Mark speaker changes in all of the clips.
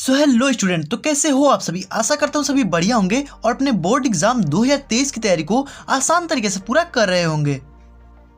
Speaker 1: So hello student, तो कैसे हो आप सभी। आशा करता हूँ सभी बढ़िया होंगे और अपने बोर्ड एग्जाम 2023 की तैयारी को आसान तरीके से पूरा कर रहे होंगे।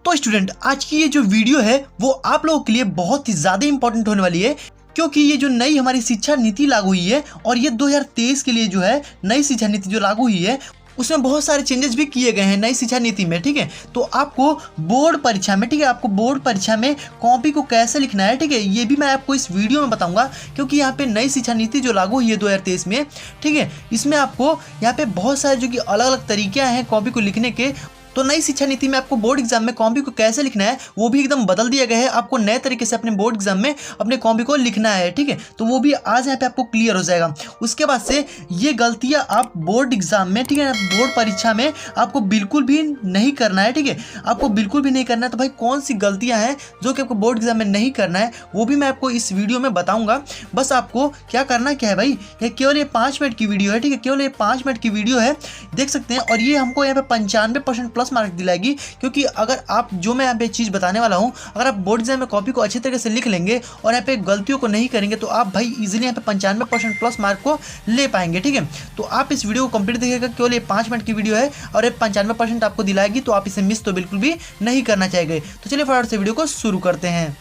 Speaker 1: तो स्टूडेंट, आज की ये जो वीडियो है वो आप लोगों के लिए बहुत ही ज़्यादा इंपॉर्टेंट होने वाली है, क्योंकि ये जो नई हमारी शिक्षा नीति लागू हुई है और ये 2023 के लिए जो है नई शिक्षा नीति जो लागू हुई है उसमें बहुत सारे चेंजेस भी किए गए हैं नई शिक्षा नीति में। ठीक है, तो आपको बोर्ड परीक्षा में, ठीक है, आपको बोर्ड परीक्षा में कॉपी को कैसे लिखना है, ठीक है, ये भी मैं आपको इस वीडियो में बताऊंगा, क्योंकि यहाँ पे नई शिक्षा नीति जो लागू हुई है 2023 में, ठीक है, इसमें आपको यहाँ पे बहुत सारे जो कि अलग अलग तरीके हैं कॉपी को लिखने के। तो नई शिक्षा नीति में आपको बोर्ड एग्जाम में कॉपी को कैसे लिखना है वो भी एकदम बदल दिया गया है। आपको नए तरीके से अपने बोर्ड एग्जाम में अपने कॉपी को लिखना है, ठीक है, तो वो भी आज यहाँ पे आपको क्लियर हो जाएगा। उसके बाद से ये गलतियाँ आप बोर्ड एग्जाम में, ठीक है, बोर्ड परीक्षा में आपको बिल्कुल भी नहीं करना है, ठीक है, आपको बिल्कुल भी नहीं करना है। तो भाई कौन सी गलतियाँ हैं जो कि आपको बोर्ड एग्जाम में नहीं करना है वो भी मैं आपको इस वीडियो में बताऊँगा। बस आपको क्या करना क्या है भाई, ये केवल ये 5 मिनट की वीडियो है, ठीक है, केवल ये 5 मिनट की वीडियो है, देख सकते हैं। और ये हमको यहाँ पे 95% प्लस मार्क दिलाएगी, क्योंकि अगर आप जो मैं यहाँ पे चीज़ बताने वाला हूँ, अगर आप बोर्ड एग्जाम में कॉपी को अच्छी तरीके से लिख लेंगे और यहाँ पे गलतियों को नहीं करेंगे तो आप भाई इजीली यहाँ पे 95% प्लस मार्क को ले पाएंगे। ठीक है, तो आप इस वीडियो को कंप्लीट देखिएगा, केवल ये 5 मिनट की वीडियो है और ये 95% आपको दिलाएगी, तो आप इसे मिस तो बिल्कुल भी नहीं करना चाहिए। तो चलिए फटाफट से वीडियो को शुरू करते हैं।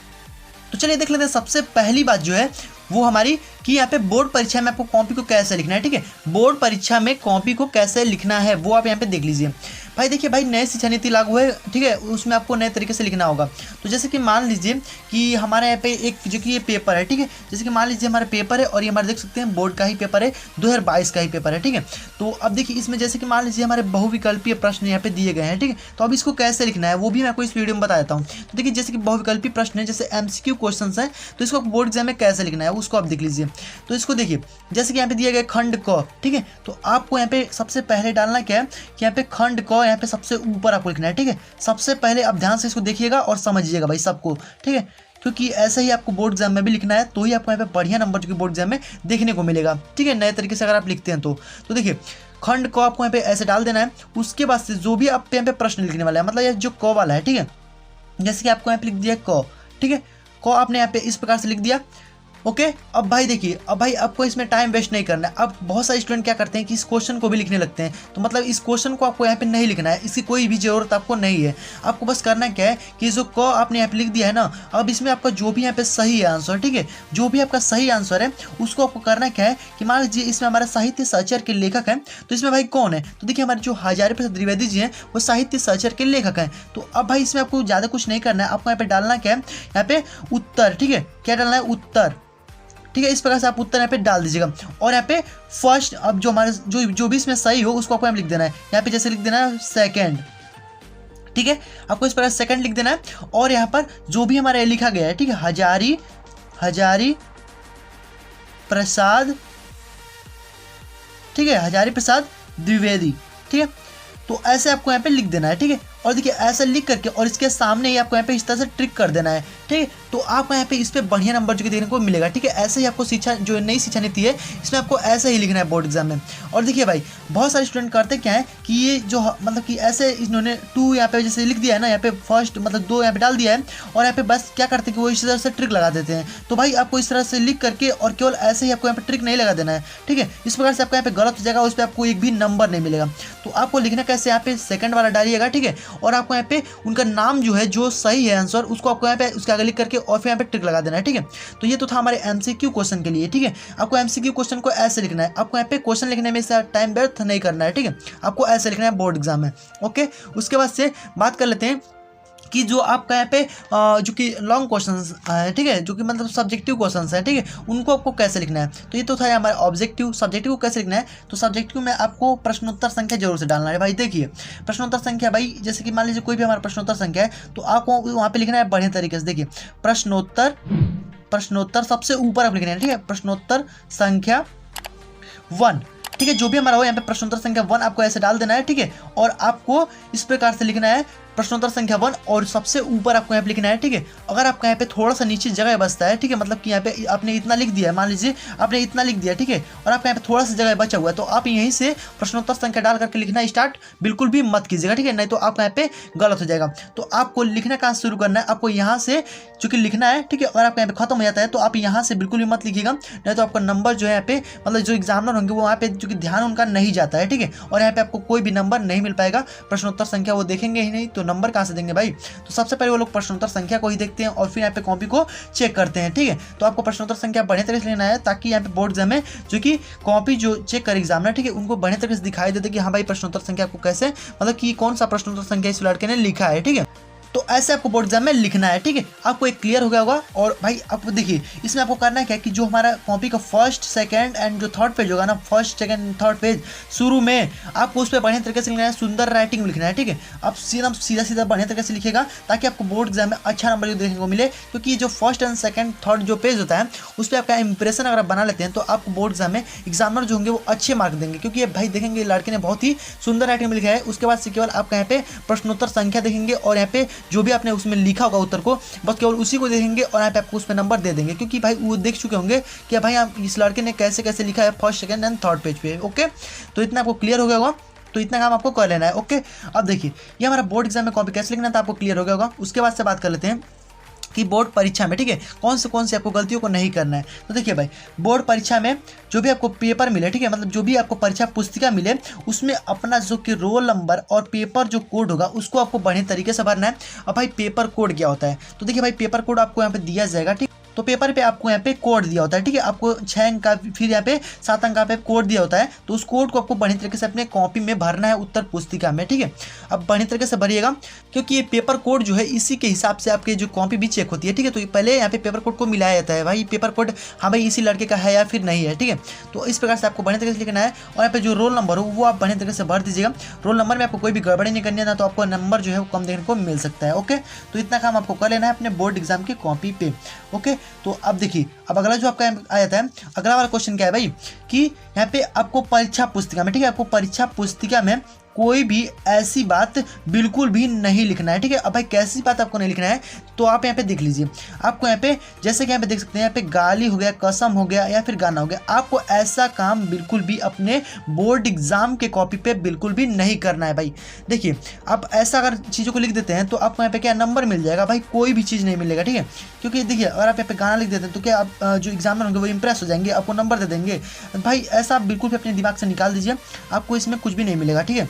Speaker 1: तो चलिए देख लेते हैं। सबसे पहली बात जो है वो हमारी कि यहाँ पे बोर्ड परीक्षा में आपको कॉपी को कैसे लिखना है, ठीक है, बोर्ड परीक्षा में कॉपी को कैसे लिखना है वो आप यहाँ पे देख लीजिए। भाई देखिए भाई, नई शिक्षा नीति लागू है, ठीक है, उसमें आपको नए तरीके से लिखना होगा। तो जैसे कि मान लीजिए कि हमारे यहाँ पे एक जो कि ये पेपर है, ठीक है, जैसे कि मान लीजिए हमारा पेपर है और ये हमारे देख सकते हैं बोर्ड का ही पेपर है, 2022 का ही पेपर है, ठीक है। तो अब देखिए इसमें जैसे कि मान लीजिए हमारे बहुविकल्पीय प्रश्न यहाँ पे दिए गए हैं, ठीक है, तो अब इसको कैसे लिखना है वो भी मैं आपको इस वीडियो में बता देता हूँ। तो देखिए जैसे कि बहुविकल्पीय प्रश्न है, जैसे MCQ क्वेश्चन है, तो इसको बोर्ड एग्जाम में कैसे लिखना है उसको आप देख लीजिए। तो इसको देखिए, जैसे कि यहाँ पे दिया गया खंड क, ठीक है, तो आपको यहाँ पे सबसे पहले डालना क्या है कि यहाँ पे खंड क यहाँ पे सबसे ऊपर आपको लिखना है, ठीक है। सबसे पहले आप ध्यान से इसको देखिएगा और समझिएगा भाई सबको, ठीक है, क्योंकि ऐसे ही आपको बोर्ड एग्जाम में भी लिखना है, तो ही आपको यहाँ पे बढ़िया नंबर जो कि बोर्ड एग्जाम में देखने को मिलेगा, ठीक है, नए तरीके से अगर आप लिखते हैं तो देखिए खंड क आपको यहाँ पे ऐसे डाल देना है। उसके बाद से जो भी आप यहाँ पे प्रश्न लिखने वाला है, मतलब ये जो क वाला है, ठीक है, जैसे कि आपको यहाँ पे लिख दिया क, ठीक है, क आपने यहाँ पे इस प्रकार से लिख दिया। ओके, अब भाई देखिए, अब भाई आपको इसमें टाइम वेस्ट नहीं करना है। अब बहुत सारे स्टूडेंट क्या करते हैं कि इस क्वेश्चन को भी लिखने लगते हैं, तो मतलब इस क्वेश्चन को आपको यहाँ पे नहीं लिखना है, इसकी कोई भी जरूरत आपको नहीं है। आपको बस करना क्या है कि जो क आपने यहाँ पे लिख दिया है ना, अब इसमें आपका जो भी यहाँ पे सही आंसर, ठीक है, जो भी आपका सही आंसर है उसको आपको करना क्या है कि मान लीजिए इसमें हमारा साहित्य सहचर के लेखक हैं, तो इसमें भाई कौन है, तो देखिए हमारे जो हजारी प्रसाद द्विवेदी जी हैं वो साहित्य सहचर के लेखक हैं। तो अब भाई इसमें आपको ज़्यादा कुछ नहीं करना है, आपको यहाँ पे डालना क्या है, यहाँ पे उत्तर, ठीक है, क्या डालना है, उत्तर, ठीक है, इस प्रकार से आप उत्तर यहाँ पे डाल दीजिएगा। और यहाँ पे फर्स्ट, अब जो हमारे जो भी इसमें सही हो उसको आपको यहाँ लिख देना है, यहाँ पे जैसे लिख देना है सेकंड, ठीक है, आपको इस प्रकार सेकंड लिख देना है। और यहाँ पर जो भी हमारा लिखा गया है, ठीक है, हजारी प्रसाद, ठीक है, हजारी प्रसाद द्विवेदी, ठीक है, तो ऐसे आपको यहाँ पे लिख देना है, ठीक है। और देखिए ऐसे लिख करके और इसके सामने ही आपको यहाँ पे इस तरह से ट्रिक कर देना है, ठीक है, तो आपको यहाँ पे इस पे बढ़िया नंबर जो कि देखने को मिलेगा, ठीक है। ऐसे ही आपको शिक्षा जो नई शिक्षा नीति है इसमें आपको ऐसे ही लिखना है बोर्ड एग्जाम में। और देखिए भाई बहुत सारे स्टूडेंट करते क्या है कि ये जो मतलब कि ऐसे इन्होंने 2 यहाँ पे जैसे लिख दिया है ना, यहाँ पे फर्स्ट मतलब 2 यहाँ पे डाल दिया है और यहाँ पे बस क्या करते हैं कि वो इस तरह से ट्रिक लगा देते हैं। तो भाई आपको इस तरह से लिख करके और केवल ऐसे ही आपको यहाँ पे ट्रिक नहीं लगा देना है, ठीक है, इस प्रकार से आपको यहाँ पे गलत हो जाएगा, उस पर आपको एक भी नंबर नहीं मिलेगा। तो आपको लिखना कैसे, यहाँ पे सेकंड वाला डालिएगा, ठीक है, और आपको यहाँ पे उनका नाम जो है जो सही है आंसर उसको आपको यहाँ पे उसके आगे लिख करके और फिर यहाँ पे टिक लगा देना है, ठीक है। तो ये तो था हमारे MCQ क्वेश्चन के लिए, ठीक है, आपको MCQ क्वेश्चन को ऐसे लिखना है, आपको यहाँ पे क्वेश्चन लिखने में टाइम व्यर्थ नहीं करना है, ठीक है, आपको ऐसे लिखना है बोर्ड एग्जाम में। ओके, उसके बाद से बात कर लेते हैं कि जो आपका यहाँ पे जो कि लॉन्ग क्वेश्चंस है, ठीक है, जो कि मतलब सब्जेक्टिव क्वेश्चंस हैं, ठीक है, उनको आपको कैसे लिखना है। तो ये तो था हमारा ऑब्जेक्टिव। सब्जेक्टिव को कैसे लिखना है, तो सब्जेक्टिव में आपको प्रश्नोत्तर संख्या जरूर से डालना है। भाई देखिए प्रश्नोत्तर संख्या, भाई जैसे कि मान लीजिए कोई भी हमारा प्रश्नोत्तर संख्या है तो आपको वहाँ पे लिखना है बढ़िया तरीके से। देखिए प्रश्नोत्तर सबसे ऊपर आप लिखना है, ठीक है, प्रश्नोत्तर संख्या 1, ठीक है, जो भी हमारा हो यहाँ पे प्रश्नोत्तर संख्या 1 आपको ऐसे डाल देना है, ठीक है, और आपको इस प्रकार से लिखना है प्रश्नोत्तर संख्या 1 और सबसे ऊपर आपको यहाँ पे लिखना है, ठीक है। अगर आपका यहाँ पे थोड़ा सा नीचे जगह बचता है, ठीक है, मतलब कि यहाँ पे आपने इतना लिख दिया है, मान लीजिए आपने इतना लिख दिया, ठीक है, और आपका यहाँ पे थोड़ा सा जगह बचा हुआ है, तो आप यहीं से प्रश्नोत्तर संख्या डाल करके लिखना स्टार्ट बिल्कुल भी मत कीजिएगा, ठीक है, नहीं तो आपका यहाँ पे गलत हो जाएगा। तो आपको लिखना कहाँ शुरू करना है, आपको यहाँ से चूंकि लिखना है, ठीक है। अगर आपका यहाँ पे खत्म हो जाता है तो आप यहाँ से बिल्कुल भी मत लिखिएगा, नहीं तो आपका नंबर जो है यहाँ पे मतलब जो एग्जामिनर होंगे वो यहाँ पे चूंकि ध्यान उनका नहीं जाता है, ठीक है, और यहाँ पे आपको कोई भी नंबर नहीं मिल पाएगा। प्रश्नोत्तर संख्या वो देखेंगे ही नहीं तो नंबर कहाँ से देंगे भाई। तो सबसे पहले वो लोग प्रश्नोत्तर संख्या को ही देखते हैं और फिर यहाँ पे कॉपी को चेक करते हैं, ठीक है। तो आपको प्रश्नोत्तर संख्या बढ़िया तरीके से लेना है ताकि यहाँ पे बोर्ड एग्जाम में जो कि कॉपी जो चेक कर एग्जामिनर, ठीक है, उनको बढ़िया तरीके से दिखाई देते कि हाँ भाई प्रश्नोत्तर संख्या को कैसे मतलब कि कौन सा प्रश्नोत्तर संख्या इस लड़के ने लिखा है, ठीक है। तो ऐसे आपको बोर्ड एग्जाम में लिखना है, ठीक है। आपको एक क्लियर हो गया होगा। और भाई आपको देखिए इसमें आपको करना है क्या कि जो हमारा कॉपी का फर्स्ट सेकंड एंड जो थर्ड पेज होगा ना, फर्स्ट सेकंड थर्ड पेज शुरू में आपको उस पर बढ़िया तरीके से लिखना है, सुंदर राइटिंग में लिखना है, ठीक है। आप सीधा बढ़िया तरीके से लिखेगा ताकि आपको बोर्ड एग्जाम में अच्छा नंबर देखने को मिले, क्योंकि जो फर्स्ट एंड सेकंड थर्ड जो पेज होता है उस पर आपका इंप्रेशन अगर आप बना लेते हैं तो आपको बोर्ड एग्जाम में एग्जामिनर जो होंगे वो अच्छे मार्क देंगे, क्योंकि ये भाई देखेंगे लड़के ने बहुत ही सुंदर राइटिंग में लिखा है। उसके बाद से केवल आपका यहाँ पे प्रश्नोत्तर संख्या देखेंगे और यहाँ पे जो भी आपने उसमें लिखा होगा उत्तर को बस केवल उसी को देखेंगे और यहाँ पे आपको उसमें नंबर दे देंगे, क्योंकि भाई वो देख चुके होंगे कि भाई आप इस लड़के ने कैसे कैसे लिखा है first second and third page पे। ओके, तो इतना आपको क्लियर हो गया होगा। तो इतना काम आपको कर लेना है। ओके, अब देखिए ये हमारा बोर्ड एग्जाम में कॉपी कैसे लिखना था आपको क्लियर हो गया होगा। उसके बाद से बात कर लेते हैं कि बोर्ड परीक्षा में, ठीक है, कौन से आपको गलतियों को नहीं करना है। तो देखिए भाई बोर्ड परीक्षा में जो भी आपको पेपर मिले, ठीक है, मतलब जो भी आपको परीक्षा पुस्तिका मिले उसमें अपना जो कि रोल नंबर और पेपर जो कोड होगा उसको आपको बढ़िया तरीके से भरना है। अब भाई पेपर कोड क्या होता है, तो देखिए भाई पेपर कोड आपको यहाँ पे दिया जाएगा, ठीक। तो पेपर पे आपको यहाँ पे कोड दिया होता है, ठीक है, आपको 6 अंक का फिर यहाँ पे 7 अंक का पे कोड दिया होता है। तो उस कोड को आपको बढ़िया तरीके से अपने कॉपी में भरना है उत्तर पुस्तिका में, ठीक है। अब बढ़िया तरीके से भरिएगा क्योंकि ये पेपर कोड जो है इसी के हिसाब से आपके जो कॉपी भी चेक होती है, ठीक है। तो पहले यहाँ पे पेपर कोड को मिलाया जाता है, भाई पेपर कोड हाँ भाई इसी लड़के का है या फिर नहीं है, ठीक है। तो इस प्रकार से आपको बढ़िया तरीके से लिखना है और यहाँ पे जो रोल नंबर हो वो आप बढ़िया तरीके से भर दीजिएगा। रोल नंबर में आपको कोई भी गड़बड़ी नहीं करनी है ना, तो आपको नंबर जो है वो कम देखने को मिल सकता है। ओके, तो इतना काम आपको कर लेना है अपने बोर्ड एग्जाम की कॉपी पे। ओके, तो अब देखिए अब अगला जो आपका आ जाता है, अगला वाला क्वेश्चन क्या है भाई कि यहाँ पे आपको परीक्षा पुस्तिका में, ठीक है, आपको परीक्षा पुस्तिका में कोई भी ऐसी बात बिल्कुल भी नहीं लिखना है, ठीक है। अब भाई कैसी बात आपको नहीं लिखना है तो आप यहाँ पे देख लीजिए। आपको यहाँ पे जैसे कि यहाँ पे देख सकते हैं, यहाँ पे गाली हो गया, कसम हो गया या फिर गाना हो गया, आपको ऐसा काम बिल्कुल भी अपने बोर्ड एग्जाम के कॉपी पे बिल्कुल भी नहीं करना है भाई। देखिए आप ऐसा अगर चीज़ों को लिख देते हैं तो आपको यहाँ पे क्या नंबर मिल जाएगा भाई, कोई भी चीज़ नहीं मिलेगा, ठीक है। क्योंकि देखिए अगर आप यहाँ पे गाना लिख देते हैं तो क्या आप जो एग्जामिनर होंगे वो इंप्रेस हो जाएंगे, आपको नंबर दे देंगे। भाई ऐसा आप बिल्कुल भी अपने दिमाग से निकाल दीजिए, आपको इसमें कुछ भी नहीं मिलेगा, ठीक है।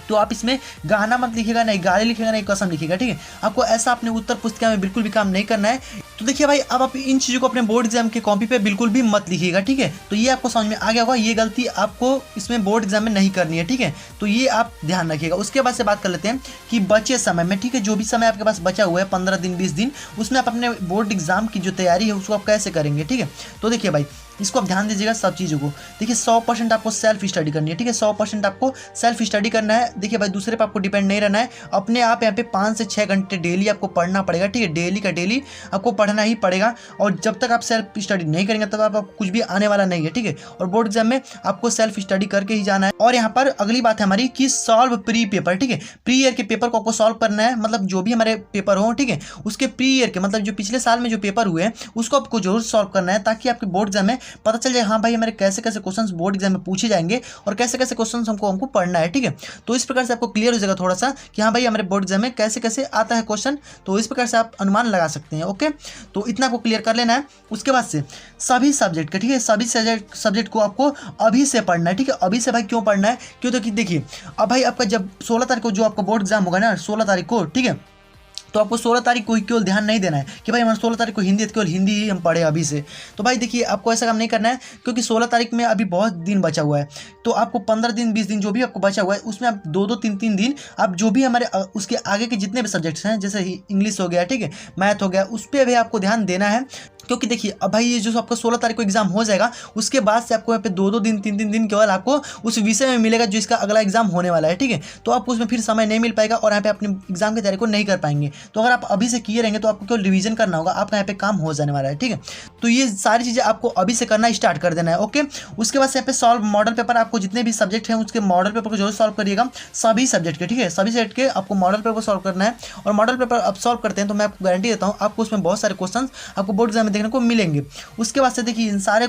Speaker 1: तो आप इसमें गाना मत लिखिएगा, नहीं गाली लिखिएगा, नहीं कसम लिखिएगा, ठीक है। आपको ऐसा अपने उत्तर पुस्तिका में बिल्कुल भी काम नहीं करना है। तो देखिए भाई अब आप इन चीज़ों को अपने बोर्ड एग्जाम के कॉपी पे बिल्कुल भी मत लिखिएगा, ठीक है। तो ये आपको समझ में आ गया होगा, ये गलती आपको इसमें बोर्ड एग्जाम में नहीं करनी है, ठीक है। तो ये आप ध्यान रखिएगा। उसके बाद से बात कर लेते हैं कि बचे समय में, ठीक है, जो भी समय आपके पास बचा हुआ है 15 दिन 20 दिन, उसमें आप अपने बोर्ड एग्जाम की जो तैयारी है उसको आप कैसे करेंगे, ठीक है। तो देखिए भाई इसको आप ध्यान दीजिएगा सब चीज़ों को। देखिए 100% आपको सेल्फ स्टडी करनी है, ठीक है, 100% आपको सेल्फ स्टडी करना है। देखिए भाई दूसरे पर आपको डिपेंड नहीं रहना है, अपने आप यहाँ पे 5 से 6 घंटे डेली आपको पढ़ना पड़ेगा, ठीक है। डेली का डेली आपको पढ़ना ही पड़ेगा और जब तक आप सेल्फ स्टडी नहीं करेंगे तब आप कुछ भी आने वाला नहीं है, ठीक है। और बोर्ड एग्जाम में आपको सेल्फ स्टडी करके ही जाना है। और यहाँ पर अगली बात है हमारी कि सॉल्व प्री पेपर, ठीक है। प्री ईयर के पेपर को आपको सॉल्व करना है, मतलब जो भी हमारे पेपर हो, ठीक है, उसके प्री ईयर के मतलब जो पिछले साल में जो पेपर हुए हैं उसको आपको जरूर सॉल्व करना है, ताकि आपके बोर्ड एग्जाम में पता चल जाए हाँ भाई हमारे कैसे कैसे क्वेश्चंस बोर्ड एग्जाम में पूछे जाएंगे और कैसे कैसे क्वेश्चंस हमको पढ़ना है, ठीक है। तो इस प्रकार से आपको क्लियर हो जाएगा थोड़ा सा कि हाँ भाई हमारे बोर्ड एग्जाम में कैसे कैसे आता है क्वेश्चन। तो इस प्रकार से आप अनुमान लगा सकते हैं। ओके, तो इतना आपको क्लियर कर लेना है। उसके बाद से सभी सब्जेक्ट का, ठीक है, सभी सब्जेक्ट को आपको अभी से पढ़ना है, ठीक है। अभी से भाई क्यों पढ़ना है, क्यों, तो कि देखिए अब भाई आपका जब 16 तारीख को जो आपका बोर्ड एग्जाम होगा ना, 16 तारीख को, ठीक है, तो आपको 16 तारीख को ही केवल ध्यान नहीं देना है कि भाई हमारे 16 तारीख को हिंदी है, केवल हिंदी ही हम पढ़े अभी से। तो भाई देखिए आपको ऐसा काम नहीं करना है, क्योंकि 16 तारीख में अभी बहुत दिन बचा हुआ है। तो आपको 15 दिन 20 दिन जो भी आपको बचा हुआ है उसमें आप 2-2 3-3 दिन आप जो भी हमारे उसके आगे के जितने भी सब्जेक्ट्स हैं, जैसे इंग्लिश हो गया, ठीक है, मैथ हो गया, उस पर भी आपको ध्यान देना है। क्योंकि देखिए अब भाई ये जो आपका 16 तारीख को एग्जाम हो जाएगा उसके बाद से आपको यहाँ पे 2-2 दिन 3-3 दिन केवल आपको उस विषय में मिलेगा जो इसका अगला एग्जाम होने वाला है, ठीक है। तो आपको उसमें फिर समय नहीं मिल पाएगा और यहाँ पे अपने एग्जाम की तैयारी को नहीं कर पाएंगे। तो अगर आप अभी से किए रहेंगे तो आपको केवल रिवीजन करना होगा, आपका यहाँ पे काम हो जाने वाला है। ठीक है, तो ये सारी चीज़ें आपको अभी से करना स्टार्ट कर देना है। ओके, उसके बाद से यहाँ पे सॉल्व मॉडल पेपर, आपको जितने भी सब्जेक्ट हैं उसके मॉडल पेपर को जरूर सॉल्व करिएगा, सभी सब्जेक्ट के। ठीक है, सभी सब्जेक्ट के आपको मॉडल पेपर सॉल्व करना है। और मॉडल पेपर आप सॉल्व करते हैं तो मैं आपको गारंटी देता हूँ आपको उसमें बहुत सारे क्वेश्चन आपको बोर्ड एग्जाम में देखने को मिलेंगे। उसके बाद से देखिए इन सारे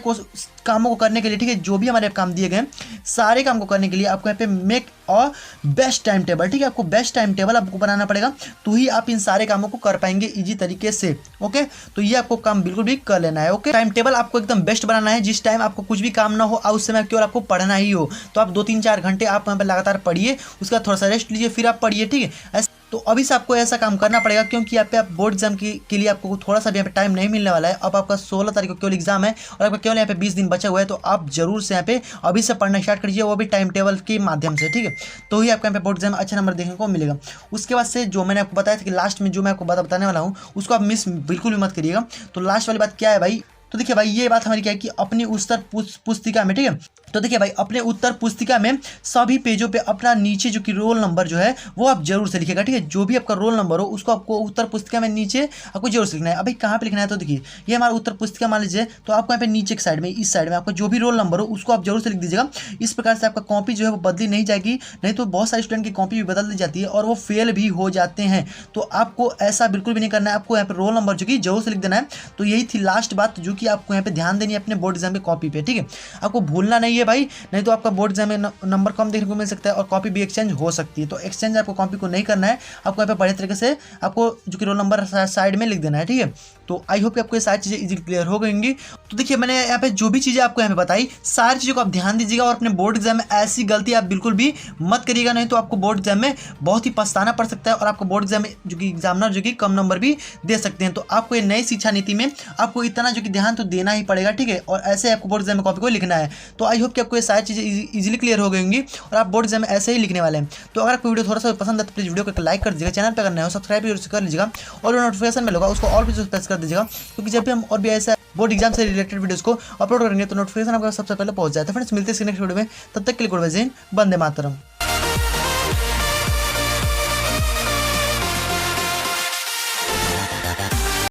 Speaker 1: कामों को करने के लिए, ठीक है, जो भी हमारे काम दिए गए सारे काम को करने के लिए आपको यहाँ पे मेक और बेस्ट टाइम टेबल, ठीक है, आपको बेस्ट टाइम टेबल आपको बनाना पड़ेगा, तो ही आप इन सारे कामों को कर पाएंगे इजी तरीके से। ओके, तो ये आपको काम बिल्कुल भी कर लेना है। ओके, टाइम टेबल आपको एकदम बेस्ट बनाना है, जिस टाइम आपको कुछ भी काम ना हो और उस समय केवल आपको पढ़ना ही हो, तो आप 2-3-4 घंटे आप वहाँ पर लगातार पढ़िए, उसका थोड़ा सा रेस्ट लीजिए, फिर आप पढ़िए। ठीक है, तो अभी से आपको ऐसा काम करना पड़ेगा, क्योंकि यहाँ पे आप बोर्ड एग्जाम के लिए आपको थोड़ा सा भी यहाँ पे टाइम नहीं मिलने वाला है। अब आपका 16 तारीख को केवल एग्जाम है और आपका केवल यहाँ पे 20 दिन बचा हुआ है, तो आप जरूर से यहाँ पे अभी से पढ़ना स्टार्ट करिए, वो भी टाइम टेबल के माध्यम से। ठीक है, तो ही आपको यहाँ पे बोर्ड एग्जाम अच्छा नंबर देखने को मिलेगा। उसके बाद से जो मैंने आपको बताया था कि लास्ट में जो मैं आपको बताने वाला हूँ उसको आप मिस बिल्कुल भी मत करिएगा। तो लास्ट वाली बात क्या है भाई, तो देखिए भाई ये बात हमारी क्या है कि अपनी उत्तर पुस्तिका में, ठीक है, तो देखिए भाई अपने उत्तर पुस्तिका में सभी पेजों पे अपना नीचे जो कि रोल नंबर जो है वो आप जरूर से लिखिएगा। ठीक है, जो भी आपका रोल नंबर हो उसको आपको उत्तर पुस्तिका में नीचे आपको जरूर से लिखना है। अभी कहाँ पे लिखना है, तो देखिए ये हमारा उत्तर पुस्तिका मान लीजिए, तो आपको यहाँ पे नीचे की साइड में, इस साइड में आपका जो भी रोल नंबर हो उसको आप जरूर से लिख दीजिएगा। इस प्रकार से आपका कॉपी जो है वो बदली नहीं जाएगी, नहीं तो बहुत सारे स्टूडेंट की कॉपी भी बदल दी जाती है और वो फेल भी हो जाते हैं। तो आपको ऐसा बिल्कुल भी नहीं करना है, आपको यहाँ पे रोल नंबर जो कि जरूर से लिख देना है। तो यही थी लास्ट बात जो कि आपको यहाँ पे ध्यान देनी है अपने बोर्ड एग्जाम की कॉपी पे। ठीक है, आपको भूलना नहीं है भाई, नहीं तो आपका बोर्ड एग्जाम में नंबर कम देखने को मिल सकता है और कॉपी भी एक्सचेंज हो सकती है। तो एक्सचेंज आपको कॉपी को नहीं करना है, आपको यहाँ पे बढ़िया तरीके से आपको जो कि रोल नंबर साइड में लिख देना है। ठीक है, तो आई होप कि आपको ये सारी चीज़ें इजीली क्लियर हो गएंगी। तो देखिए मैंने यहाँ पे जो भी चीज़ें आपको यहाँ पे बताई सारी चीज़ों को आप ध्यान दीजिएगा और अपने बोर्ड एग्जाम में ऐसी गलती आप बिल्कुल भी मत करिएगा, नहीं तो आपको बोर्ड एग्जाम में बहुत ही पछताना पड़ सकता है और आपको बोर्ड एग्जाम में जो कि एग्जामिनर जो कि कम नंबर भी दे सकते हैं। तो आपको ये नई शिक्षा नीति में आपको इतना जो कि ध्यान तो देना ही पड़ेगा। ठीक है, और ऐसे आपको बोर्ड एग्जाम में कॉपी को लिखना है। तो आई होप कि आपको ये सारी चीज़ें इजीली क्लियर हो गई होंगी और आप बोर्ड एग्जाम में ऐसे ही लिखने वाले हैं। तो अगर आपको वीडियो थोड़ा सा पसंद है तो प्लीज़ वीडियो को लाइक कर दीजिएगा, चैनल पर करना है सब्सक्राइब जरूर कर लीजिएगा और नोटिफिकेशन में होगा उसको ऑल पे प्रेस कर दीजिएगा, क्योंकि जब भी हम और भी ऐसा बोर्ड एग्जाम से रिलेटेड वीडियोस को अपलोड करेंगे तो नोटिफिकेशन आपको सबसे पहले पहुंच जाता है। फ्रेंड्स मिलते हैं नेक्स्ट वीडियो में, तब तक के लिए गुड बाय, जय हिंद, वंदे मातरम।